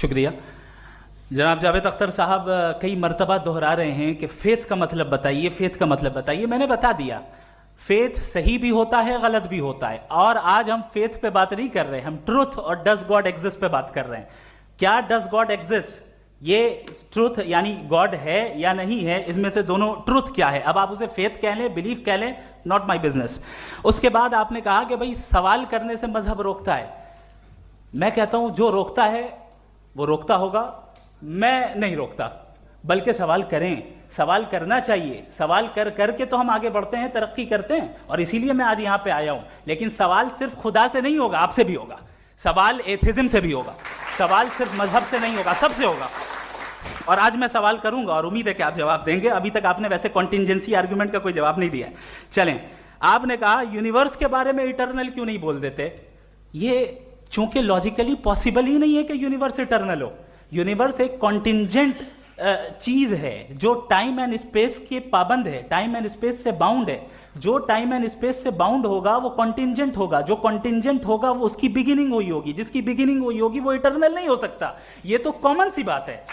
शुक्रिया। जनाब जावेद अख्तर साहब कई मरतबा दोहरा रहे हैं कि फेथ का मतलब बताइए, फेथ का मतलब बताइए। मैंने बता दिया, फेथ सही भी होता है, गलत भी होता है। और आज हम फेथ पे बात नहीं कर रहे, हम ट्रूथ और डज गॉड एग्जिस्ट पे बात कर रहे हैं। क्या डज गॉड एग्जिस्ट, ये ट्रूथ यानी गॉड है या नहीं है, इसमें से दोनों ट्रूथ क्या है। अब आप उसे फेथ कह लें, बिलीफ कह लें, नॉट माई बिजनेस। उसके बाद आपने कहा कि भाई सवाल करने से मजहब रोकता है। मैं कहता हूं जो रोकता है वो रोकता होगा, मैं नहीं रोकता, बल्कि सवाल करें, सवाल करना चाहिए। सवाल कर करके तो हम आगे बढ़ते हैं, तरक्की करते हैं, और इसीलिए मैं आज यहां पे आया हूं। लेकिन सवाल सिर्फ खुदा से नहीं होगा, आपसे भी होगा। सवाल एथिज्म से भी होगा, सवाल सिर्फ मजहब से नहीं होगा, सबसे होगा। और आज मैं सवाल करूंगा और उम्मीद है कि आप जवाब देंगे। अभी तक आपने वैसे कॉन्टिंजेंसी आर्गुमेंट का कोई जवाब नहीं दिया। चलें, आपने कहा यूनिवर्स के बारे में इटर्नल क्यों नहीं बोल देते। ये चूंकि लॉजिकली पॉसिबल ही नहीं है कि यूनिवर्स इटर्नल हो। यूनिवर्स एक कॉन्टिंजेंट चीज है जो टाइम एंड स्पेस के पाबंद है, टाइम एंड स्पेस से बाउंड है। जो टाइम एंड स्पेस से बाउंड होगा वो कॉन्टिंजेंट होगा, जो कॉन्टिंजेंट होगा वो उसकी बिगिनिंग हुई होगी, जिसकी बिगिनिंग हुई होगी वो इटर्नल नहीं हो सकता। ये तो कॉमन सी बात है।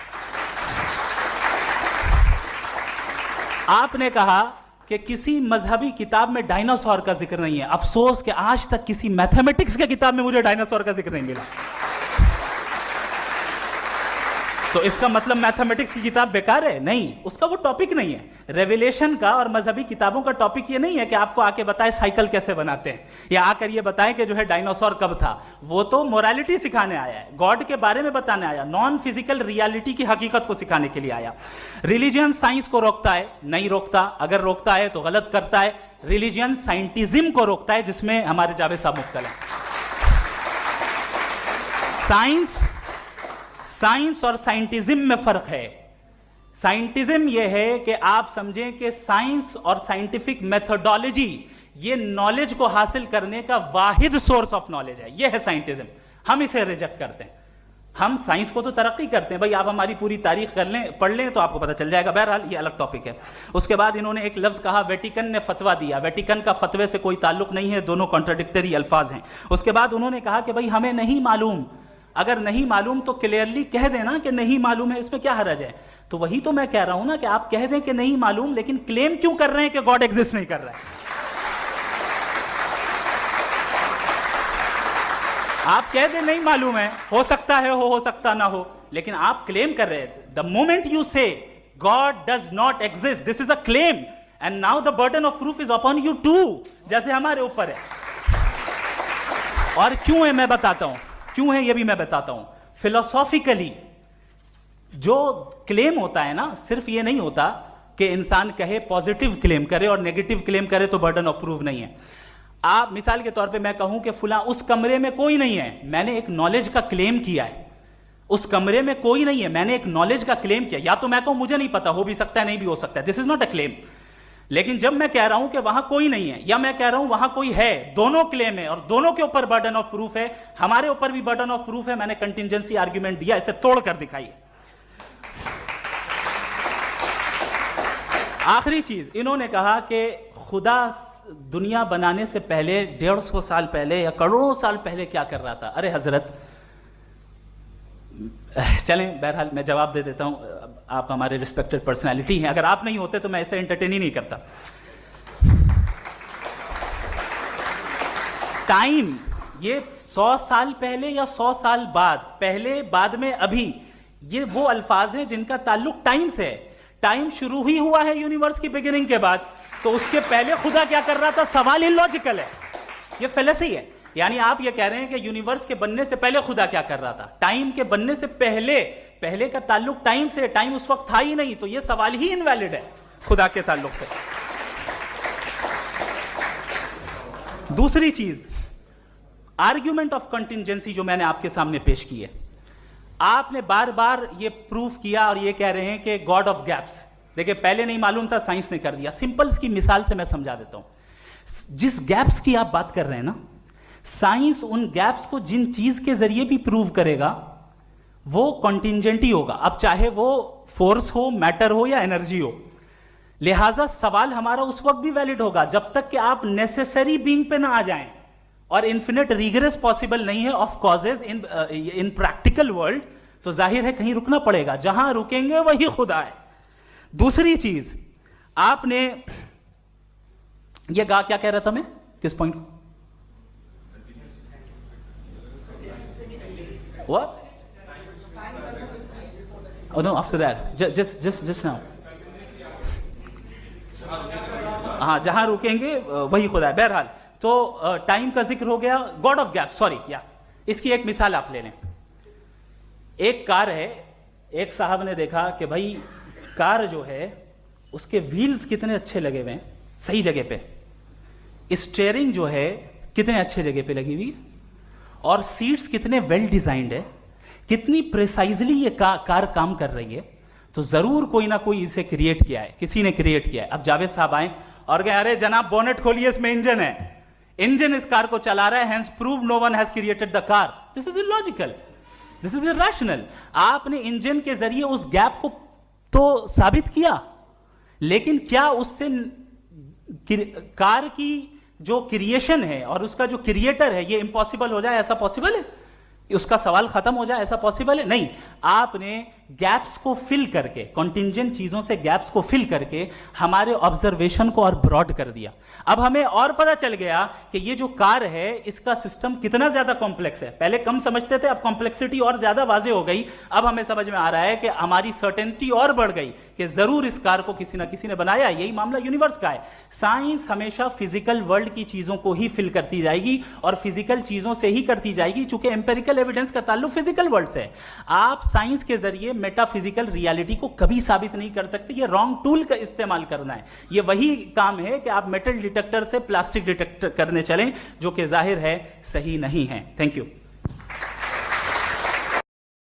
आपने कहा कि किसी मजहबी किताब में डायनासोर का जिक्र नहीं है। अफसोस कि आज तक किसी मैथमेटिक्स के किताब में मुझे डायनासोर का जिक्र नहीं मिला। तो इसका मतलब मैथमेटिक्स की किताब बेकार है? नहीं, उसका वो टॉपिक नहीं है। रेवलेशन का और मजहबी किताबों का टॉपिक ये नहीं है कि आपको आके बताए साइकिल कैसे बनाते हैं, या आकर ये बताएं कि जो है डायनासोर कब था। वो तो मोरालिटी सिखाने आया है, गॉड के बारे में बताने आया, नॉन फिजिकल रियलिटी की हकीकत को सिखाने के लिए आया। रिलीजियन साइंस को रोकता है? नहीं रोकता। अगर रोकता है तो गलत करता है। रिलीजियन साइंटिज्म को रोकता है, जिसमें हमारे जावेद साहब मुब्तला हैं। साइंस और साइंटिज्म में फर्क है। साइंटिज्म यह है कि आप समझें कि साइंस और साइंटिफिक मेथोडोलॉजी ये नॉलेज को हासिल करने का वाहिद सोर्स ऑफ नॉलेज है। यह है साइंटिज्म। हम इसे रिजेक्ट करते हैं। हम साइंस को तो तरक्की करते हैं। भाई आप हमारी पूरी तारीख कर लें, पढ़ लें तो आपको पता चल जाएगा। बहरहाल ये अलग टॉपिक है। उसके बाद इन्होंने एक लफ्ज कहा, वेटिकन ने फतवा दिया। वेटिकन का फतवे से कोई ताल्लुक नहीं है, दोनों कॉन्ट्राडिक्टरी अल्फाज हैं। उसके बाद उन्होंने कहा कि भाई हमें नहीं मालूम। अगर नहीं मालूम तो क्लियरली कह देना कि नहीं मालूम है, इसमें क्या हर्ज है। तो वही तो मैं कह रहा हूं ना कि आप कह दें कि नहीं मालूम, लेकिन क्लेम क्यों कर रहे हैं कि गॉड एग्जिस्ट नहीं कर रहा है। आप कह दें नहीं मालूम है, हो सकता है हो सकता ना हो, लेकिन आप क्लेम कर रहे हैं। The moment you say god does not exist, this is a claim, and now the burden of proof is upon you too, जैसे हमारे ऊपर है। और क्यों है मैं बताता हूं, क्यों है ये भी मैं बताता हूं। फिलोसॉफिकली जो क्लेम होता है ना, सिर्फ ये नहीं होता कि इंसान कहे पॉजिटिव क्लेम करे और नेगेटिव क्लेम करे तो बर्डन ऑफ प्रूफ नहीं है। आप मिसाल के तौर पे मैं कहूं कि फुला उस कमरे में कोई नहीं है, मैंने एक नॉलेज का क्लेम किया है। उस कमरे में कोई नहीं है, मैंने एक नॉलेज का क्लेम किया। या तो मैं कहूं मुझे नहीं पता, हो भी सकता है नहीं भी हो सकता है, this is not a claim. लेकिन जब मैं कह रहा हूं कि वहां कोई नहीं है, या मैं कह रहा हूं वहां कोई है, दोनों क्लेम है और दोनों के ऊपर बर्डन ऑफ प्रूफ है। हमारे ऊपर भी बर्डन ऑफ प्रूफ है। मैंने कंटिंजेंसी आर्ग्यूमेंट दिया, इसे तोड़कर दिखाइए। आखिरी चीज, इन्होंने कहा कि खुदा दुनिया बनाने से पहले 150 साल पहले या करोड़ों साल पहले क्या कर रहा था। अरे हजरत, चलें बहरहाल मैं जवाब दे देता हूं। आप हमारे रिस्पेक्टेड पर्सनालिटी हैं, अगर आप नहीं होते तो मैं इसे एंटरटेन ही नहीं करता। टाइम, ये 100 साल पहले या 100 साल बाद, पहले बाद में अभी, ये वो अल्फाज हैं जिनका ताल्लुक टाइम से है। टाइम शुरू ही हुआ है यूनिवर्स की बिगिनिंग के बाद, तो उसके पहले खुदा क्या कर रहा था, सवाल इलॉजिकल है, ये फेलेसी है। यानी आप ये कह रहे हैं कि यूनिवर्स के बनने से पहले खुदा क्या कर रहा था। टाइम के बनने से पहले, पहले का ताल्लुक टाइम से, टाइम उस वक्त था ही नहीं, तो ये सवाल ही इनवैलिड है खुदा के ताल्लुक से। दूसरी चीज, आर्ग्यूमेंट ऑफ कंटिंजेंसी जो मैंने आपके सामने पेश की है, आपने बार बार ये प्रूफ किया और ये कह रहे हैं कि गॉड ऑफ गैप्स। देखिए पहले नहीं मालूम था, साइंस ने कर दिया। सिंपल की मिसाल से मैं समझा देता हूं। जिस गैप्स की आप बात कर रहे हैं ना, साइंस उन गैप्स को जिन चीज के जरिए भी प्रूव करेगा वो कॉन्टिंजेंट ही होगा। अब चाहे वो फोर्स हो, मैटर हो या एनर्जी हो। लिहाजा सवाल हमारा उस वक्त भी वैलिड होगा जब तक कि आप नेसेसरी बीइंग पे ना आ जाएं। और इन्फिनिट रिग्रेस पॉसिबल नहीं है of causes in practical world, तो जाहिर है कहीं रुकना पड़ेगा, जहां रुकेंगे वही खुदा है। दूसरी चीज, आपने ये कहा, क्या कह रहा था मैं, किस पॉइंट को? What? Oh no, after that. Just now. हाँ, जहां रुकेंगे वही खुदा है। बहरहाल, तो टाइम का जिक्र हो गया, गॉड ऑफ गैप, सॉरी या इसकी एक मिसाल आप ले लें। एक कार है, एक साहब ने देखा कि भाई कार जो है उसके व्हील्स कितने अच्छे लगे हुए हैं, सही जगह पे, स्टीयरिंग जो है कितने अच्छे जगह पे लगी हुई, और सीट्स कितने वेल डिजाइंड है, कितनी प्रिसाइजली ये कार काम कर रही है, तो जरूर कोई ना कोई इसे क्रिएट किया है, किसी ने क्रिएट किया है। अब जावेद साहब आए और कहे अरे जनाब बोनेट खोलिए, इसमें इंजन है, इंजन इस कार को चला रहा है, hence prove no one has created the car. This is illogical, this is irrational. आपने इंजन के जरिए उस गैप को तो साबित किया, लेकिन क्या उससे कार की जो क्रिएशन है और उसका जो क्रिएटर है ये इम्पॉसिबल हो जाए? ऐसा पॉसिबल है? उसका सवाल खत्म हो जाए, ऐसा पॉसिबल है? नहीं। आपने गैप्स को फिल करके, कॉन्टिंजेंट चीजों से गैप्स को फिल करके हमारे ऑब्जर्वेशन को और ब्रॉड कर दिया। अब हमें और पता चल गया कि ये जो कार है इसका सिस्टम कितना ज्यादा कॉम्प्लेक्स है। पहले कम समझते थे, अब कॉम्प्लेक्सिटी और ज्यादा वाजे हो गई। अब हमें समझ में आ रहा है कि हमारी सर्टेनिटी और बढ़ गई कि जरूर इस कार को किसी ना किसी ने बनाया। यही मामला यूनिवर्स का है। साइंस हमेशा फिजिकल वर्ल्ड की चीजों को ही फिल करती जाएगी और फिजिकल चीजों से ही करती जाएगी, चूंकि एम्पेरिकल एविडेंस का ताल्लुक फिजिकल वर्ल्ड से है। आप साइंस के जरिए मेटाफिजिकल रियलिटी को कभी साबित नहीं कर सकते। ये रॉन्ग टूल का इस्तेमाल करना है। ये वही काम है कि आप मेटल डिटेक्टर से प्लास्टिक डिटेक्टर करने चलें, जो कि जाहिर है सही नहीं है। Thank you.